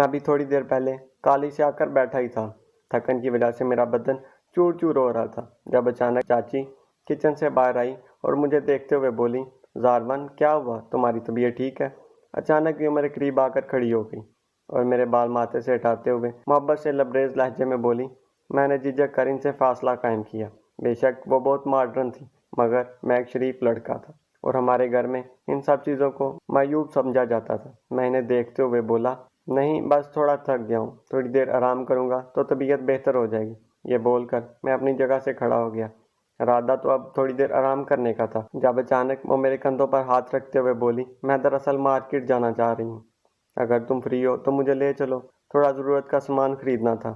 میں ابھی تھوڑی دیر پہلے کالج سے آ کر بیٹھا ہی تھا، تھکن کی وجہ سے میرا بدن چور چور ہو رہا تھا، جب اچانک چاچی کچن سے باہر آئی اور مجھے دیکھتے ہوئے بولی، زارون کیا ہوا، تمہاری طبیعت ٹھیک ہے؟ اچانک وہ میرے قریب آ کر کھڑی ہو گئی اور میرے بال ماتھے سے ہٹاتے ہوئے محبت سے لبریز لہجے میں بولی، میں نے جھجک کر ان سے فاصلہ قائم کیا۔ بے شک وہ بہت ماڈرن تھی، مگر میں ایک شریف لڑکا تھا اور ہمارے گھر میں ان سب چیزوں کو معیوب سمجھا جاتا تھا۔ میں انہیں دیکھتے ہوئے بولا، نہیں بس تھوڑا تھک گیا ہوں، تھوڑی دیر آرام کروں گا تو طبیعت بہتر ہو جائے گی۔ یہ بول کر میں اپنی جگہ سے کھڑا ہو گیا۔ ارادہ تو اب تھوڑی دیر آرام کرنے کا تھا، جب اچانک وہ میرے کندھوں پر ہاتھ رکھتے ہوئے بولی، میں دراصل مارکیٹ جانا چاہ رہی ہوں، اگر تم فری ہو تو مجھے لے چلو، تھوڑا ضرورت کا سامان خریدنا تھا۔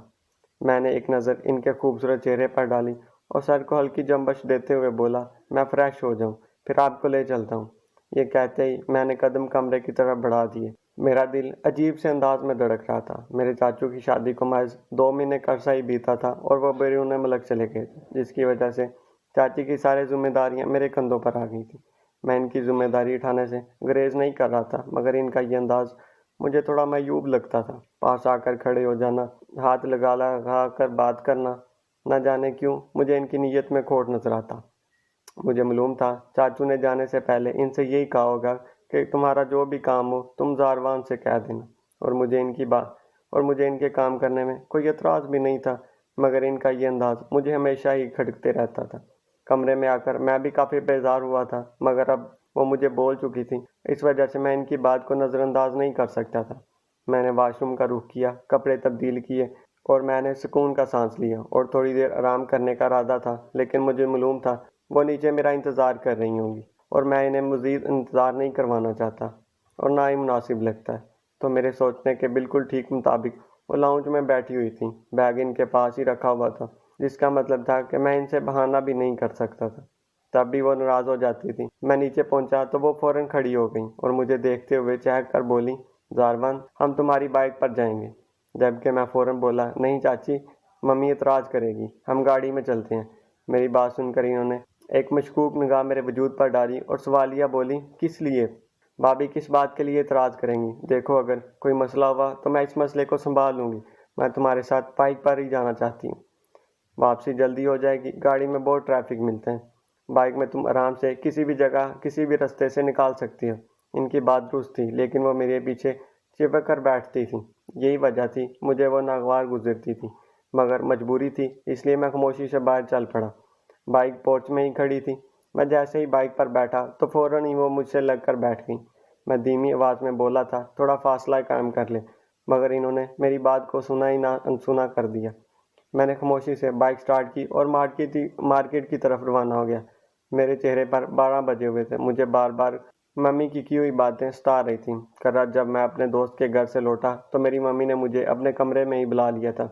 میں نے ایک نظر ان کے خوبصورت چہرے پر ڈالی اور سر کو ہلکی جنبش دیتے ہوئے بولا، میں فریش ہو جاؤں پھر آپ کو لے چلتا ہوں۔ یہ کہتے ہی میں نے قدم کمرے کی طرف بڑھا دیے۔ میرا دل عجیب سے انداز میں دھڑک رہا تھا۔ میرے چاچو کی شادی کو محض 2 مہینے کا عرصہ ہی بیتا تھا اور وہ بیرون ملک چلے گئے تھے، جس کی وجہ سے چاچی کی ساری ذمہ داریاں میرے کندھوں پر آ گئی تھیں۔ میں ان کی ذمہ داری اٹھانے سے گریز نہیں کر رہا تھا، مگر ان کا یہ انداز مجھے تھوڑا معیوب لگتا تھا۔ پاس آ کر کھڑے ہو جانا، ہاتھ لگا کر بات کرنا، نہ جانے کیوں مجھے ان کی نیت میں کھوٹ نظر آتا۔ مجھے معلوم تھا چاچو نے جانے سے پہلے ان سے یہی کہا ہوگا کہ تمہارا جو بھی کام ہو تم زاروان سے کہہ دینا، اور مجھے ان کے کام کرنے میں کوئی اعتراض بھی نہیں تھا، مگر ان کا یہ انداز مجھے ہمیشہ ہی کھٹکتے رہتا تھا۔ کمرے میں آ کر میں بھی کافی بیزار ہوا تھا، مگر اب وہ مجھے بول چکی تھی، اس وجہ سے میں ان کی بات کو نظر انداز نہیں کر سکتا تھا۔ میں نے واش روم کا رخ کیا، کپڑے تبدیل کیے اور میں نے سکون کا سانس لیا اور تھوڑی دیر آرام کرنے کا ارادہ تھا، لیکن مجھے معلوم تھا وہ نیچے میرا انتظار کر رہی ہوں گی اور میں انہیں مزید انتظار نہیں کروانا چاہتا اور نہ ہی مناسب لگتا ہے۔ تو میرے سوچنے کے بالکل ٹھیک مطابق وہ لاؤنج میں بیٹھی ہوئی تھیں، بیگ ان کے پاس ہی رکھا ہوا تھا، جس کا مطلب تھا کہ میں ان سے بہانہ بھی نہیں کر سکتا تھا، تب بھی وہ ناراض ہو جاتی تھی۔ میں نیچے پہنچا تو وہ فوراً کھڑی ہو گئیں اور مجھے دیکھتے ہوئے چہک کر بولی، زارون ہم تمہاری بائک پر جائیں گے، جبکہ میں فوراً بولا، نہیں چاچی، ممی اعتراض کرے گی، ہم گاڑی میں چلتے ہیں۔ میری بات سن کر انہوں نے ایک مشکوک نگاہ میرے وجود پر ڈالی اور سوالیہ بولی، کس لیے؟ بھابی کس بات کے لیے اعتراض کریں گی؟ دیکھو اگر کوئی مسئلہ ہوا تو میں اس مسئلے کو سنبھال لوں گی، میں تمہارے ساتھ بائک پر ہی جانا چاہتی ہوں، واپسی جلدی ہو جائے گی، گاڑی میں بہت ٹریفک ملتے ہیں، بائک میں تم آرام سے کسی بھی جگہ کسی بھی رستے سے نکال سکتی ہو۔ ان کی بات درست تھی، لیکن وہ میرے پیچھے چپک کر بیٹھتی تھی، یہی وجہ تھی مجھے وہ ناگوار گزرتی تھی، مگر مجبوری تھی، اس لیے میں خاموشی سے باہر چل پڑا۔ بائک پورچ میں ہی کھڑی تھی، میں جیسے ہی بائک پر بیٹھا تو فوراً ہی وہ مجھ سے لگ کر بیٹھ گئی۔ میں دھیمی آواز میں بولا تھا، تھوڑا فاصلہ قائم کر لے، مگر انہوں نے میری بات کو سنا ہی نہ انسنا کر دیا۔ میں نے خاموشی سے بائک سٹارٹ کی اور مارکیٹ کی طرف روانہ ہو گیا۔ میرے چہرے پر 12 بجے ہوئے تھے، مجھے بار بار ممی کی ہوئی باتیں ستا رہی تھیں۔ کل رات جب میں اپنے دوست کے گھر سے لوٹا تو میری ممی نے مجھے اپنے کمرے میں ہی بلا لیا تھا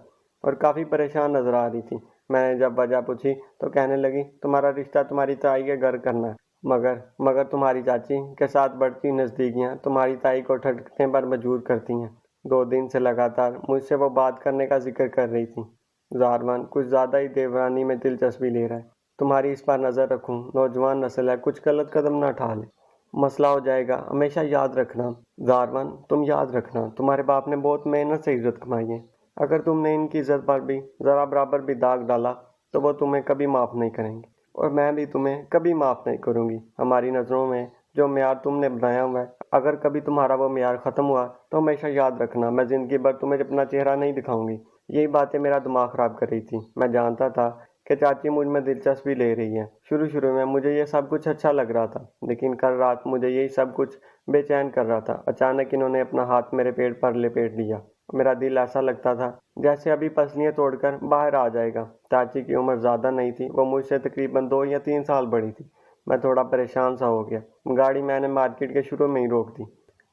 اور کافی پریشان نظر آ رہی تھی۔ میں نے جب وجہ پوچھی تو کہنے لگی، تمہارا رشتہ تمہاری تائی کے گھر کرنا ہے، مگر تمہاری چاچی کے ساتھ بڑھتی نزدیکیاں تمہاری تائی کو ٹھٹکنے پر مجبور کرتی ہیں۔ 2 دن سے لگاتار مجھ سے وہ بات کرنے کا ذکر کر رہی تھی۔ زارون کچھ زیادہ ہی دیورانی میں دلچسپی لے رہا ہے، تمہاری اس پر نظر رکھوں، نوجوان نسل ہے، کچھ غلط قدم نہ اٹھا لے، مسئلہ ہو جائے گا۔ ہمیشہ یاد رکھنا زارون، تم یاد رکھنا، تمہارے باپ نے بہت محنت سے عزت کمائی ہے، اگر تم نے ان کی عزت پر بھی ذرا برابر بھی داغ ڈالا تو وہ تمہیں کبھی معاف نہیں کریں گے، اور میں بھی تمہیں کبھی معاف نہیں کروں گی۔ ہماری نظروں میں جو معیار تم نے بنایا ہوا ہے، اگر کبھی تمہارا وہ معیار ختم ہوا تو ہمیشہ یاد رکھنا، میں زندگی بھر تمہیں اپنا چہرہ نہیں دکھاؤں گی۔ یہی باتیں میرا دماغ خراب کر رہی تھی۔ میں جانتا تھا کہ چاچی مجھ میں دلچسپی لے رہی ہے۔ شروع میں مجھے یہ سب کچھ اچھا لگ رہا تھا، لیکن کل رات مجھے یہی سب کچھ بے چین کر رہا تھا۔ اچانک انہوں نے اپنا ہاتھ میرے پیٹ پر لپیٹ لیا، میرا دل ایسا لگتا تھا جیسے ابھی پسلیاں توڑ کر باہر آ جائے گا۔ چاچی کی عمر زیادہ نہیں تھی، وہ مجھ سے تقریباً 2 یا 3 سال بڑی تھی۔ میں تھوڑا پریشان سا ہو گیا۔ گاڑی میں نے مارکیٹ کے شروع میں ہی روک دی۔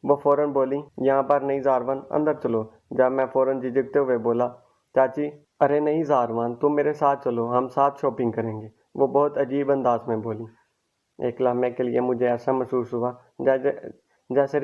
وہ فوراً بولی، یہاں پر نہیں زارون، اندر چلو۔ جب میں فوراً جھجکتے ہوئے بولا، چاچی، ارے نہیں زارون، تم میرے ساتھ چلو، ہم ساتھ شاپنگ کریں گے، وہ بہت عجیب انداز میں بولی۔ ایک لمحے کے لیے مجھے ایسا محسوس ہوا جیسے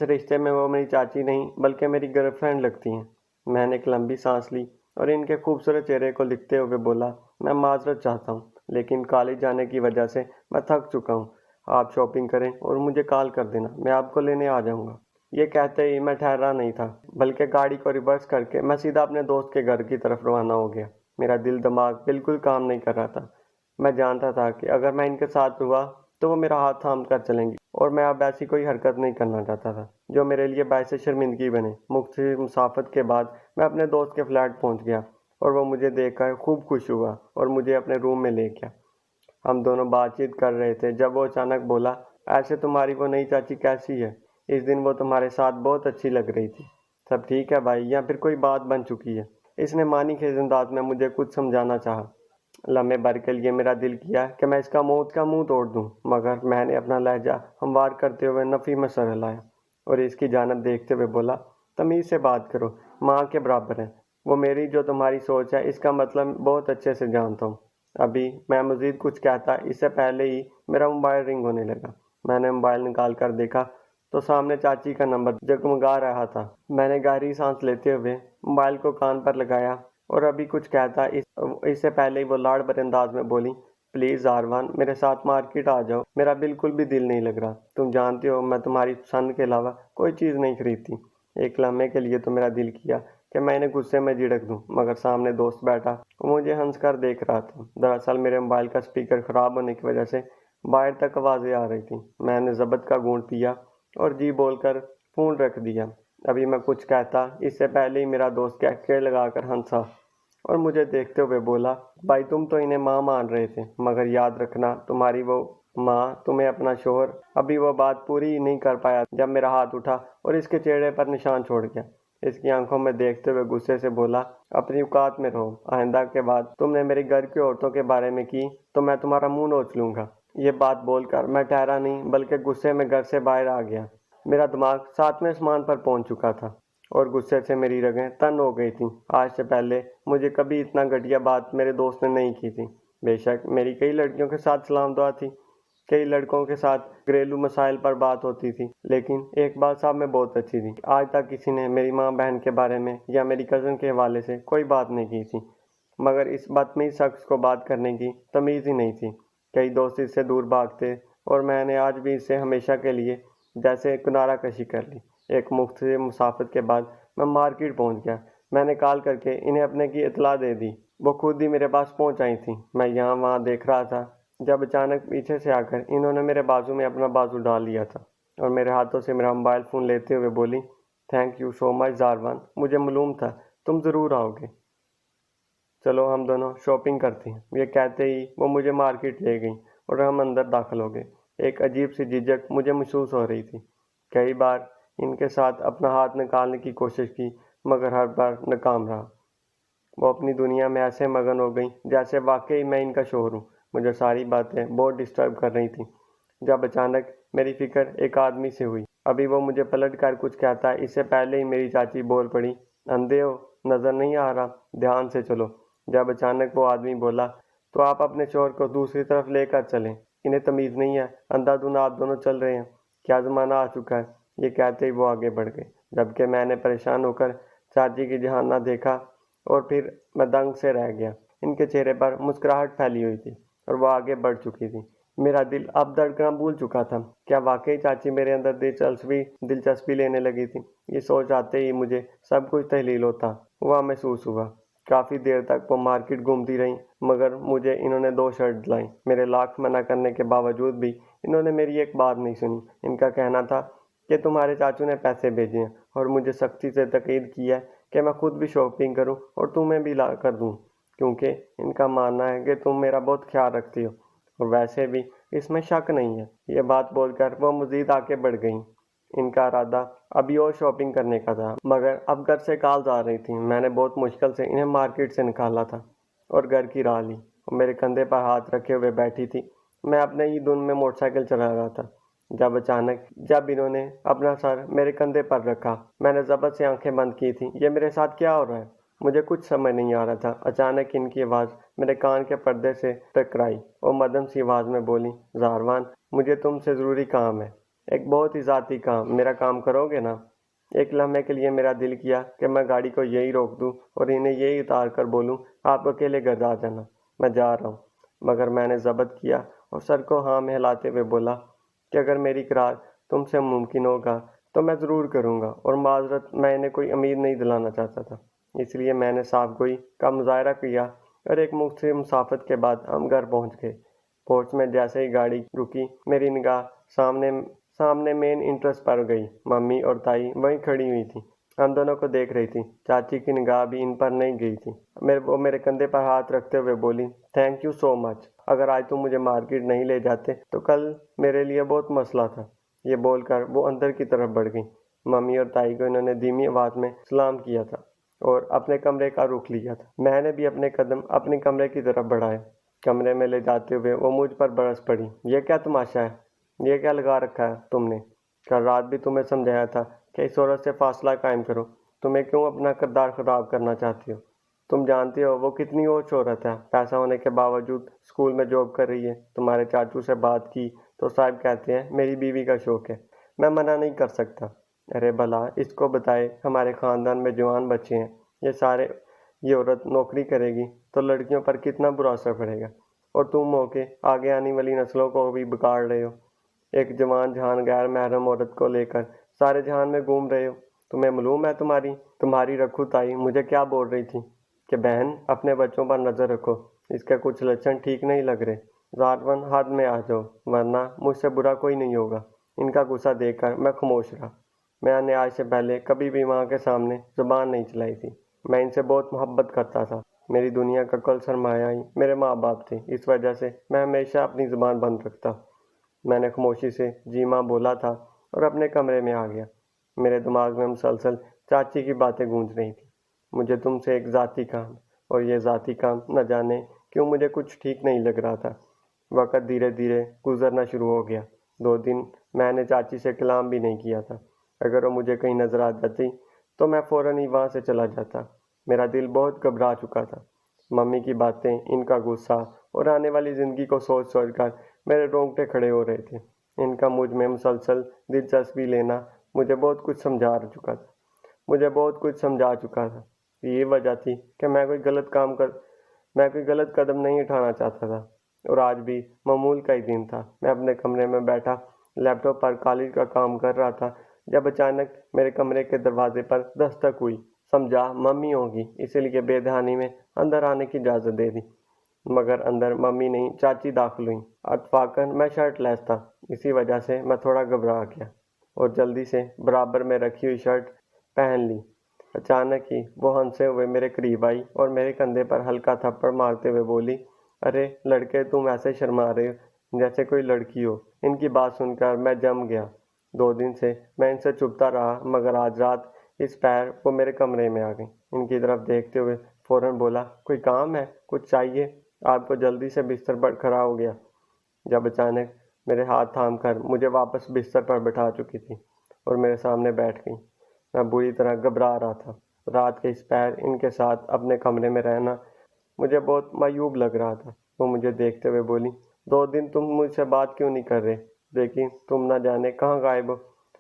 رشتے میں وہ میری چاچی نہیں بلکہ میری گرل فرینڈ لگتی ہیں۔ میں نے ایک لمبی سانس لی اور ان کے خوبصورت چہرے کو لکھتے ہوئے بولا، میں معذرت چاہتا ہوں، لیکن کالج جانے کی وجہ سے میں تھک چکا ہوں، آپ شاپنگ کریں اور مجھے کال کر دینا، میں آپ کو لینے آ جاؤں گا۔ یہ کہتے ہی میں ٹھہرا نہیں تھا بلکہ گاڑی کو ریورس کر کے میں سیدھا اپنے دوست کے گھر کی طرف روانہ ہو گیا۔ میرا دل دماغ بالکل کام نہیں کر رہا تھا۔ میں جانتا تھا کہ اگر میں ان کے ساتھ ہوا تو وہ میرا ہاتھ تھام کر چلیں گی، اور میں اب ایسی کوئی حرکت نہیں کرنا چاہتا تھا جو میرے لیے باعث شرمندگی بنے۔ مختصر مسافت کے بعد میں اپنے دوست کے فلیٹ پہنچ گیا اور وہ مجھے دیکھ کر خوب خوش ہوا اور مجھے اپنے روم میں لے گیا۔ ہم دونوں بات چیت کر رہے تھے جب وہ اچانک بولا، ایسے تمہاری وہ نئی چاچی کیسی ہے؟ اس دن وہ تمہارے ساتھ بہت اچھی لگ رہی تھی۔ سب ٹھیک ہے بھائی، یا پھر کوئی بات بن چکی ہے؟ اس نے معنی خیز انداز میں مجھے کچھ سمجھانا چاہا۔ لمحے بھر کے لیے میرا دل کیا کہ میں اس کا منہ توڑ دوں، مگر میں نے اپنا لہجہ ہموار کرتے ہوئے نفی میں سر ہلایا اور اس کی جانب دیکھتے ہوئے بولا، تمیز سے بات کرو، ماں کے برابر ہے وہ میری، جو تمہاری سوچ ہے اس کا مطلب بہت اچھے سے جانتا ہوں۔ ابھی میں مزید کچھ کہتا اس سے پہلے ہی میرا موبائل رنگ ہونے لگا۔ میں نے موبائل نکال کر دیکھا تو سامنے چاچی کا نمبر جگمگا رہا تھا۔ میں نے گہری سانس لیتے ہوئے موبائل کو کان پر لگایا اور ابھی کچھ کہتا اس سے پہلے ہی وہ لاڑ بھرے انداز میں بولی، پلیز زاروان، میرے ساتھ مارکیٹ آ جاؤ، میرا بالکل بھی دل نہیں لگ رہا، تم جانتی ہو میں تمہاری پسند کے علاوہ کوئی چیز نہیں خریدتی۔ ایک لمحے کے لیے تو میرا دل کیا کہ میں انہیں غصے میں جھڑک دوں، مگر سامنے دوست بیٹھا وہ مجھے ہنس کر دیکھ رہا تھا۔ دراصل میرے موبائل کا اسپیکر خراب ہونے کی وجہ سے باہر تک آوازیں آ رہی تھیں۔ میں نے ضبط کا گھونٹ پیا اور جی بول کر فون رکھ دیا۔ ابھی میں کچھ کہتا اس سے پہلے ہی میرا دوست کہکے لگا کر ہنسا اور مجھے دیکھتے ہوئے بولا، بھائی تم تو انہیں ماں مان رہے تھے، مگر یاد رکھنا تمہاری وہ ماں تمہیں اپنا شوہر۔ ابھی وہ بات پوری ہی نہیں کر پایا جب میرا ہاتھ اٹھا اور اس کے چہرے پر نشان چھوڑ گیا۔ اس کی آنکھوں میں دیکھتے ہوئے غصے سے بولا، اپنی اوقات میں رہو، آئندہ کے بعد تم نے میرے گھر کی عورتوں کے بارے میں کی تو میں تمہارا منہ نوچ لوں گا۔ یہ بات بول کر میں ٹھہرا نہیں بلکہ غصے میں گھر سے باہر آ گیا۔ میرا دماغ 7ویں آسمان پر پہنچ چکا تھا اور غصے سے میری رگیں تن ہو گئی تھیں۔ آج سے پہلے مجھے کبھی اتنا گھٹیا بات میرے دوست نے نہیں کی تھی۔ بے شک میری کئی لڑکیوں کے ساتھ سلام دعا تھی، کئی لڑکوں کے ساتھ گھریلو مسائل پر بات ہوتی تھی، لیکن ایک بات صاحب میں بہت اچھی تھی، آج تک کسی نے میری ماں بہن کے بارے میں یا میری کزن کے حوالے سے کوئی بات نہیں کی تھی۔ مگر اس بدتمیز شخص کو بات کرنے کی تمیز ہی نہیں تھی۔ کئی دوست اس سے دور بھاگتے اور میں نے آج بھی اس سے ہمیشہ کے لیے جیسے کنارہ کشی کر لی۔ ایک مختصر مسافت کے بعد میں مارکیٹ پہنچ گیا۔ میں نے کال کر کے انہیں اپنے کی اطلاع دے دی۔ وہ خود ہی میرے پاس پہنچ آئی تھیں۔ میں یہاں وہاں دیکھ رہا تھا جب اچانک پیچھے سے آ کر انہوں نے میرے بازو میں اپنا بازو ڈال لیا تھا اور میرے ہاتھوں سے میرا موبائل فون لیتے ہوئے بولی، تھینک یو سو مچ زاروان، مجھے معلوم تھا تم ضرور آؤ گے، چلو ہم دونوں شاپنگ کرتے ہیں۔ یہ کہتے ہی وہ مجھے مارکیٹ لے گئیں اور ہم اندر داخل ہو گئے۔ ایک عجیب سی جھجک مجھے محسوس ہو رہی تھی۔ کئی بار ان کے ساتھ اپنا ہاتھ نکالنے کی کوشش کی مگر ہر بار ناکام رہا۔ وہ اپنی دنیا میں ایسے مگن ہو گئیں جیسے واقعی میں ان کا شوہر ہوں۔ مجھے ساری باتیں بہت ڈسٹرب کر رہی تھیں جب اچانک میری فکر ایک آدمی سے ہوئی۔ ابھی وہ مجھے پلٹ کر کچھ کہتا ہے اس سے پہلے ہی میری چاچی بول پڑی، اندھے ہو، نظر نہیں آ رہا، دھیان سے چلو۔ جب اچانک وہ آدمی بولا، تو آپ اپنے شوہر کو دوسری طرف لے کر چلیں، انہیں تمیز نہیں ہے، اندھا دھند آپ دونوں چل رہے ہیں، کیا زمانہ آ چکا ہے۔ یہ کہتے ہی وہ آگے بڑھ گئے، جبکہ میں نے پریشان ہو کر چاچی کی جہان نہ دیکھا اور پھر میں دنگ سے رہ گیا۔ ان کے چہرے پر مسکراہٹ پھیلی ہوئی تھی اور وہ آگے بڑھ چکی تھی۔ میرا دل اب دھڑکنا بھول چکا تھا۔ کیا واقعی چاچی میرے اندر دلچسپی لینے لگی تھی؟ یہ سوچ آتے ہی مجھے سب کچھ تحلیل ہوتا ہوا محسوس ہوا۔ کافی دیر تک وہ مارکیٹ گھومتی رہیں مگر مجھے انہوں نے 2 شرٹ دلائیں۔ میرے لاکھ منع کرنے کے باوجود بھی انہوں نے میری ایک بات نہیں سنی۔ ان کا کہنا تھا کہ تمہارے چاچو نے پیسے بھیجے ہیں اور مجھے سختی سے تاکید کی ہے کہ میں خود بھی شاپنگ کروں اور تمہیں بھی لا کر دوں، کیونکہ ان کا ماننا ہے کہ تم میرا بہت خیال رکھتی ہو اور ویسے بھی اس میں شک نہیں ہے۔ یہ بات بول کر وہ مزید آگے بڑھ گئیں۔ ان کا ارادہ ابھی اور شاپنگ کرنے کا تھا مگر اب گھر سے کالز آ رہی تھیں۔ میں نے بہت مشکل سے انہیں مارکیٹ سے نکالا تھا اور گھر کی راہ لی۔ وہ میرے کندھے پر ہاتھ رکھے ہوئے بیٹھی تھی۔ میں اپنے ہی دھن میں موٹر سائیکل چلا رہا تھا جب انہوں نے اپنا سر میرے کندھے پر رکھا۔ میں نے ضبط سے آنکھیں بند کی تھیں۔ یہ میرے ساتھ کیا ہو رہا ہے؟ مجھے کچھ سمجھ نہیں آ رہا تھا۔ اچانک ان کی آواز میرے کان کے پردے سے ٹکرائی اور مدھم سی آواز میں بولی، زاروان، مجھے تم سے ضروری کام ہے، ایک بہت ہی ذاتی کام، میرا کام کرو گے نا؟ ایک لمحے کے لیے میرا دل کیا کہ میں گاڑی کو یہی روک دوں اور انہیں یہی اتار کر بولوں، آپ اکیلے گھر آ جانا، میں جا رہا ہوں۔ مگر میں نے ضبط کیا اور سر کو ہاں میں ہلاتے ہوئے بولا کہ اگر میری اقرار تم سے ممکن ہوگا تو میں ضرور کروں گا، اور معذرت، میں انہیں کوئی امید نہیں دلانا چاہتا تھا، اس لیے میں نے صاف گوئی کا مظاہرہ کیا، اور ایک مختصر مسافت کے بعد ہم گھر پہنچ گئے۔ پورچ میں جیسے ہی گاڑی رکی، میری نگاہ سامنے مین انٹرسٹ پر گئی۔ ممی اور تائی وہیں کھڑی ہوئی تھی، ہم دونوں کو دیکھ رہی تھی۔ چاچی کی نگاہ بھی ان پر نہیں گئی تھی۔ وہ میرے کندھے پر ہاتھ رکھتے ہوئے بولی، تھینک یو سو مچ، اگر آج تم مجھے مارکیٹ نہیں لے جاتے تو کل میرے لیے بہت مسئلہ تھا۔ یہ بول کر وہ اندر کی طرف بڑھ گئی۔ ممی اور تائی کو انہوں نے دھیمی آواز میں سلام کیا تھا اور اپنے کمرے کا رخ لیا تھا۔ میں نے بھی اپنے قدم اپنے کمرے کی طرف بڑھائے۔ کمرے میں لے جاتے ہوئے وہ مجھ پر برس پڑی۔ یہ کیا تماشا ہے؟ یہ کیا لگا رکھا ہے تم نے؟ کل رات بھی تمہیں سمجھایا تھا کہ اس عورت سے فاصلہ قائم کرو، تمہیں کیوں اپنا کردار خراب کرنا چاہتی ہو؟ تم جانتی ہو وہ کتنی اوچھ عورت ہے، پیسہ ہونے کے باوجود اسکول میں جاب کر رہی ہے۔ تمہارے چاچو سے بات کی تو صاحب کہتے ہیں میری بیوی کا شوق ہے، میں منع نہیں کر سکتا۔ ارے بھلا اس کو بتائے ہمارے خاندان میں جوان بچے ہیں، یہ عورت نوکری کرے گی تو لڑکیوں پر کتنا برا اثر پڑے گا، اور تم ہو کے آگے آنے والی نسلوں کو بھی بگاڑ رہے ہو۔ ایک جوان جہان غیر محرم عورت کو لے کر سارے جہان میں گھوم رہے ہو۔ تمہیں معلوم ہے تمہاری رکھو تائی مجھے کیا بول رہی تھی کہ بہن اپنے بچوں پر نظر رکھو، اس کے کچھ لچھن ٹھیک نہیں لگ رہے، زارون حد میں آ جاؤ ورنہ مجھ سے برا کوئی نہیں ہوگا۔ ان کا غصہ دیکھ کر میں خاموش رہا۔ میں نے آج سے پہلے کبھی بھی ماں کے سامنے زبان نہیں چلائی تھی۔ میں ان سے بہت محبت کرتا تھا۔ میری دنیا کا کل سرمایہ ہی میرے ماں باپ تھے، اس وجہ سے میں ہمیشہ اپنی زبان بند رکھتا۔ میں نے خاموشی سے جی ماں بولا تھا اور اپنے کمرے میں آ گیا۔ میرے دماغ میں مسلسل چاچی کی باتیں گونج رہی تھیں۔ مجھے تم سے ایک ذاتی کام، اور یہ ذاتی کام نہ جانے کیوں مجھے کچھ ٹھیک نہیں لگ رہا تھا۔ وقت دھیرے دھیرے گزرنا شروع ہو گیا۔ 2 دن میں نے چاچی سے کلام بھی نہیں کیا تھا۔ اگر وہ مجھے کہیں نظر آ جاتی تو میں فوراً ہی وہاں سے چلا جاتا۔ میرا دل بہت گھبرا چکا تھا۔ ممی کی باتیں، ان کا غصہ اور آنے والی زندگی کو سوچ کر میرے رونگٹے کھڑے ہو رہے تھے۔ ان کا مجھ میں مسلسل دلچسپی لینا مجھے بہت کچھ سمجھا چکا تھا۔ یہ وجہ تھی کہ میں کوئی غلط قدم نہیں اٹھانا چاہتا تھا، اور آج بھی معمول کا ہی دن تھا۔ میں اپنے کمرے میں بیٹھا لیپ ٹاپ پر کالج کا کام کر رہا تھا جب اچانک میرے کمرے کے دروازے پر دستک ہوئی۔ سمجھا ممی ہوگی، اسی لیے بے دہانی میں اندر آنے کی اجازت دے دی، مگر اندر ممی نہیں چاچی داخل ہوئیں۔ اتفاقاً میں شرٹ لیس تھا، اسی وجہ سے میں تھوڑا گھبرا گیا اور جلدی سے برابر میں رکھی ہوئی شرٹ پہن لی۔ اچانک ہی وہ ہنسے ہوئے میرے قریب آئی اور میرے کندھے پر ہلکا تھپڑ مارتے ہوئے بولی، ارے لڑکے، تم ایسے شرما رہے ہو جیسے کوئی لڑکی ہو۔ ان کی بات سن کر میں جم گیا۔ 2 دن سے میں ان سے چھپتا رہا، مگر آج رات اس پیر وہ میرے کمرے میں آ گئی۔ ان کی طرف دیکھتے ہوئے فوراً بولا، کوئی کام ہے؟ کچھ چاہیے؟ آپ کو جلدی سے بستر پر کھڑا ہو گیا جب اچانک میرے ہاتھ تھام کر مجھے واپس بستر پر بٹھا چکی تھی اور میرے سامنے بیٹھ گئی۔ میں بری طرح گھبرا رہا تھا۔ رات کے اس پیر ان کے ساتھ اپنے کمرے میں رہنا مجھے بہت معیوب لگ رہا تھا۔ وہ مجھے دیکھتے ہوئے بولی، 2 دن تم مجھ سے بات کیوں نہیں کر رہے؟ لیکن تم نہ جانے کہاں غائب ہو۔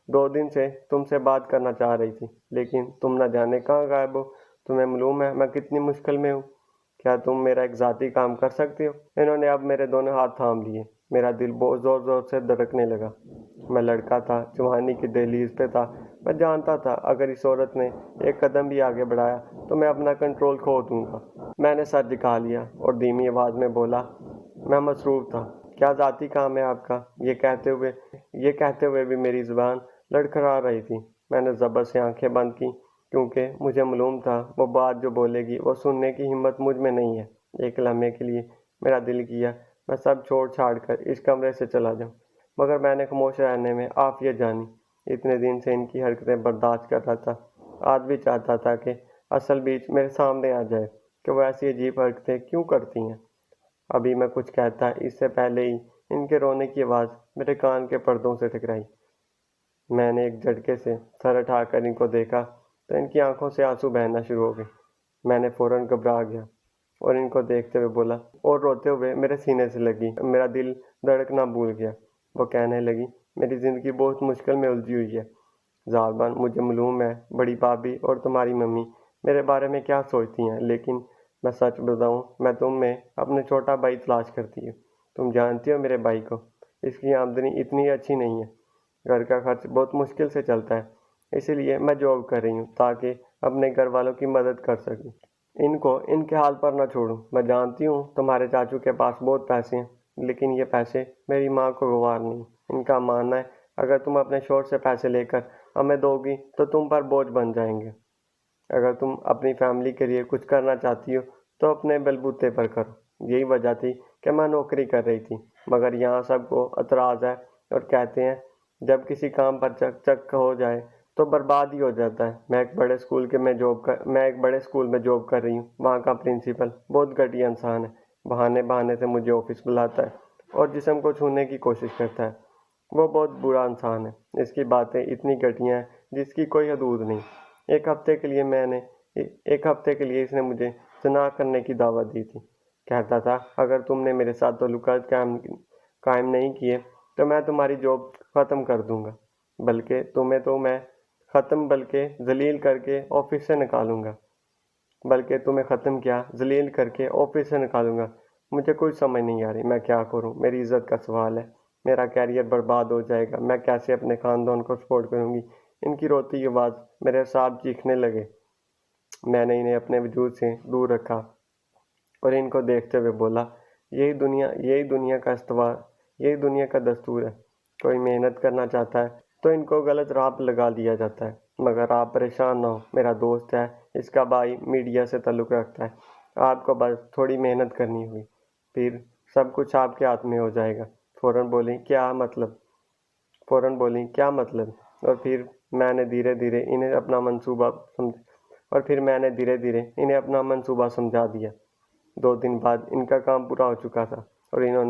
2 دن سے تم سے بات کرنا چاہ رہی تھی، لیکن تم نہ جانے کہاں غائب ہو۔ تمہیں معلوم ہے میں کتنی مشکل میں ہوں؟ کیا تم میرا ایک ذاتی کام کر سکتے ہو؟ انہوں نے اب میرے دونوں ہاتھ تھام لیے۔ میرا دل بہت زور سے دھڑکنے لگا۔ میں لڑکا تھا، جوانی کی دہلیز پہ تھا۔ میں جانتا تھا اگر اس عورت نے ایک قدم بھی آگے بڑھایا تو میں اپنا کنٹرول کھو دوں گا۔ میں نے سر جھکا لیا اور دھیمی آواز میں بولا، میں مصروف تھا۔ کیا ذاتی کام ہے آپ کا؟ یہ کہتے ہوئے بھی میری زبان لڑکھڑا رہی تھی۔ میں نے زبر سے آنکھیں بند کی، کیونکہ مجھے معلوم تھا وہ بات جو بولے گی وہ سننے کی ہمت مجھ میں نہیں ہے۔ ایک لمحے کے لیے میرا دل کیا میں سب چھوڑ چھاڑ کر اس کمرے سے چلا جاؤں، مگر میں نے خاموش رہنے میں عافیت جانی۔ اتنے دن سے ان کی حرکتیں برداشت کر رہا تھا، آج بھی چاہتا تھا کہ اصل بیچ میرے سامنے آ جائے کہ وہ ایسی عجیب حرکتیں کیوں کرتی ہیں۔ ابھی میں کچھ کہتا اس سے پہلے ہی ان کے رونے کی آواز میرے کان کے پردوں سے ٹکرائی۔ میں نے ایک جھٹکے سے سر اٹھا کر ان کو دیکھا تو ان کی آنکھوں سے آنسو بہنا شروع ہو گئے۔ میں نے فوراً گھبرا گیا اور ان کو دیکھتے ہوئے بولا، اور روتے ہوئے میرے سینے سے لگی۔ میرا دل دھڑکنا بھول گیا۔ وہ کہنے لگی، میری زندگی بہت مشکل میں الجھی ہوئی ہے زاربان، مجھے معلوم ہے بڑی بھابھی اور تمہاری ممی میرے بارے میں کیا سوچتی ہیں، لیکن میں سچ بتاؤں میں تم میں اپنے چھوٹا بھائی تلاش کرتی ہوں۔ تم جانتی ہو میرے بھائی کو، اس کی آمدنی اتنی اچھی نہیں ہے۔ گھر کا خرچ بہت مشکل سے چلتا ہے، اسی لیے میں جاب کر رہی ہوں تاکہ اپنے گھر والوں کی مدد کر سکوں۔ ان کو ان کے حال پر نہ چھوڑوں۔ میں جانتی ہوں تمہارے چاچو کے پاس بہت پیسے ہیں، لیکن یہ پیسے میری ماں کو گوار نہیں۔ ان کا ماننا ہے اگر تم اپنے شوہر سے پیسے لے کر ہمیں دو گی تو تم پر بوجھ بن جائیں گے۔ اگر تم اپنی فیملی کے لیے کچھ کرنا چاہتی ہو تو اپنے بلبوتے پر کرو۔ یہی وجہ تھی کہ میں نوکری کر رہی تھی، مگر یہاں سب کو اعتراض ہے اور کہتے ہیں جب کسی کام پر چک چک ہو جائے تو برباد ہی ہو جاتا ہے۔ میں ایک بڑے اسکول میں جاب کر رہی ہوں۔ وہاں کا پرنسپل بہت گھٹیا انسان ہے۔ بہانے بہانے سے مجھے آفس بلاتا ہے اور جسم کو چھونے کی کوشش کرتا ہے۔ وہ بہت برا انسان ہے۔ اس کی باتیں اتنی گھٹیا ہیں جس کی کوئی حدود نہیں۔ ایک ہفتے کے لیے اس نے مجھے زنا کرنے کی دعوت دی تھی۔ کہتا تھا اگر تم نے میرے ساتھ تعلقات قائم نہیں کیے تو میں تمہاری جاب ختم کر دوں گا، بلکہ ذلیل کر کے آفس سے نکالوں گا۔ مجھے کوئی سمجھ نہیں آ رہی میں کیا کروں۔ میری عزت کا سوال ہے، میرا کیریئر برباد ہو جائے گا۔ میں کیسے اپنے خاندان کو سپورٹ کروں گی؟ ان کی روتی کی آواز میرے اعصاب چیخنے لگے۔ میں نے انہیں اپنے وجود سے دور رکھا اور ان کو دیکھتے ہوئے بولا، یہی دنیا کا دستور ہے۔ کوئی محنت کرنا چاہتا ہے تو ان کو غلط راہ پر لگا دیا جاتا ہے۔ مگر آپ پریشان نہ ہو، میرا دوست ہے، اس کا بھائی میڈیا سے تعلق رکھتا ہے۔ آپ کو بس تھوڑی محنت کرنی ہوگی، پھر سب کچھ آپ کے ہاتھ میں ہو جائے گا۔ فوراً بولیں کیا مطلب؟ اور پھر میں نے دھیرے دھیرے انہیں اپنا منصوبہ سمجھا دیا۔ 2 دن بعد ان کا کام پورا ہو چکا تھا اور انہوں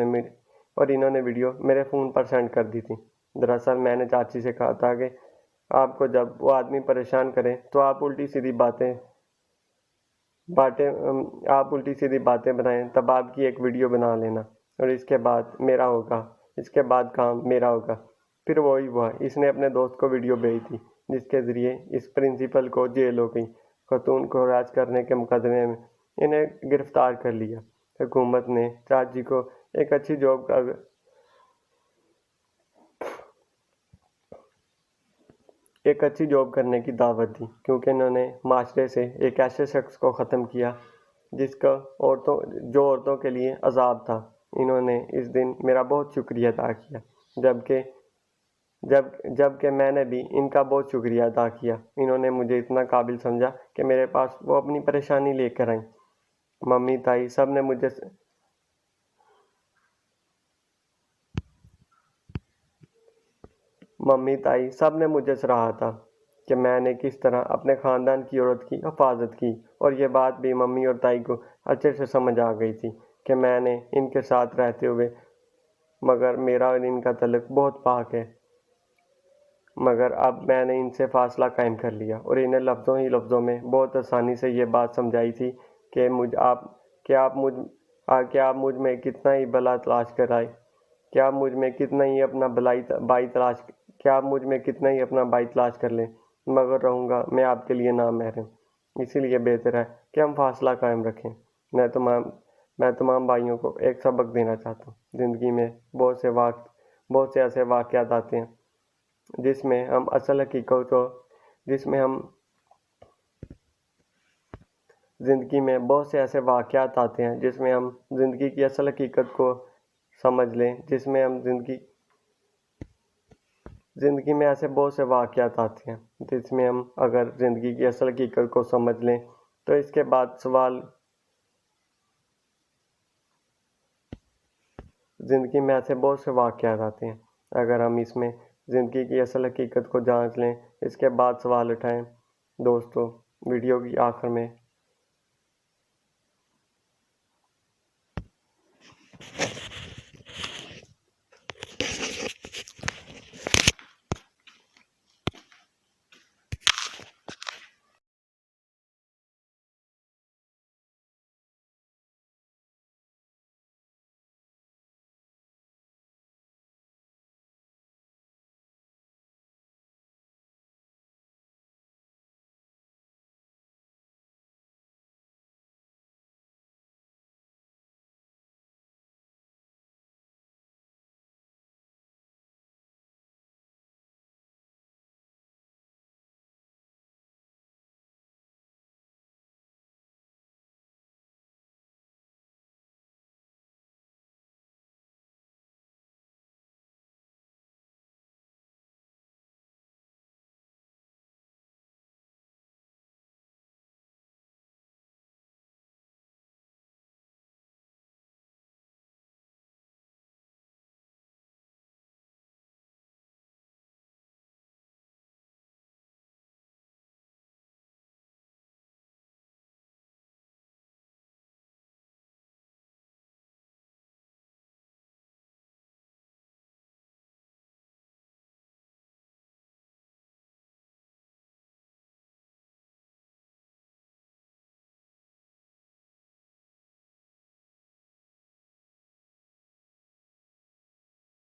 نے ویڈیو میرے فون پر سینڈ کر دی تھی۔ دراصل میں نے چاچی سے کہا تھا کہ آپ کو جب وہ آدمی پریشان کرے تو آپ الٹی سیدھی باتیں بنائیں، تب آپ کی ایک ویڈیو بنا لینا اور اس کے بعد کام میرا ہوگا۔ پھر وہی ہوا، اس نے اپنے دوست کو ویڈیو بھیجی تھی جس کے ذریعے اس پرنسپل کو جیل ہو گئی۔ خاتون کو ہراس کرنے کے مقدمے میں انہیں گرفتار کر لیا۔ حکومت نے چاچی کو ایک اچھی جاب کرنے کی دعوت دی، کیونکہ انہوں نے معاشرے سے ایک ایسے شخص کو ختم کیا جو عورتوں کے لیے عذاب تھا۔ انہوں نے اس دن میرا بہت شکریہ ادا کیا، جبکہ میں نے بھی ان کا بہت شکریہ ادا کیا۔ انہوں نے مجھے اتنا قابل سمجھا کہ میرے پاس وہ اپنی پریشانی لے کر آئیں۔ ممی تائی سب نے مجھے سراہا تھا کہ میں نے کس طرح اپنے خاندان کی عورت کی حفاظت کی، اور یہ بات بھی ممی اور تائی کو اچھے سے سمجھ آ گئی تھی کہ میں نے ان کے ساتھ رہتے ہوئے، مگر میرا اور ان کا تعلق بہت پاک ہے، مگر اب میں نے ان سے فاصلہ قائم کر لیا اور انہیں لفظوں میں بہت آسانی سے یہ بات سمجھائی تھی کہ آپ مجھ میں کتنا ہی بلا تلاش کر آئے، کہ آپ مجھ میں کتنا ہی اپنا بھائی تلاش کر لیں، مگر رہوں گا میں آپ کے لیے نامحرم۔ اسی لیے بہتر ہے کہ ہم فاصلہ قائم رکھیں۔ میں تمام بھائیوں کو ایک سبق دینا چاہتا ہوں۔ زندگی میں بہت سے ایسے واقعات آتے ہیں جس میں ہم زندگی کی اصل حقیقت کو سمجھ لیں، زندگی میں ایسے بہت سے واقعات آتے ہیں جس میں ہم اگر زندگی کی اصل حقیقت کو سمجھ لیں تو اس کے بعد زندگی میں ایسے بہت سے واقعات آتے ہیں اگر ہم اس میں زندگی کی اصل حقیقت کو جانچ لیں، اس کے بعد سوال اٹھائیں۔ دوستو، ویڈیو کی آخر میں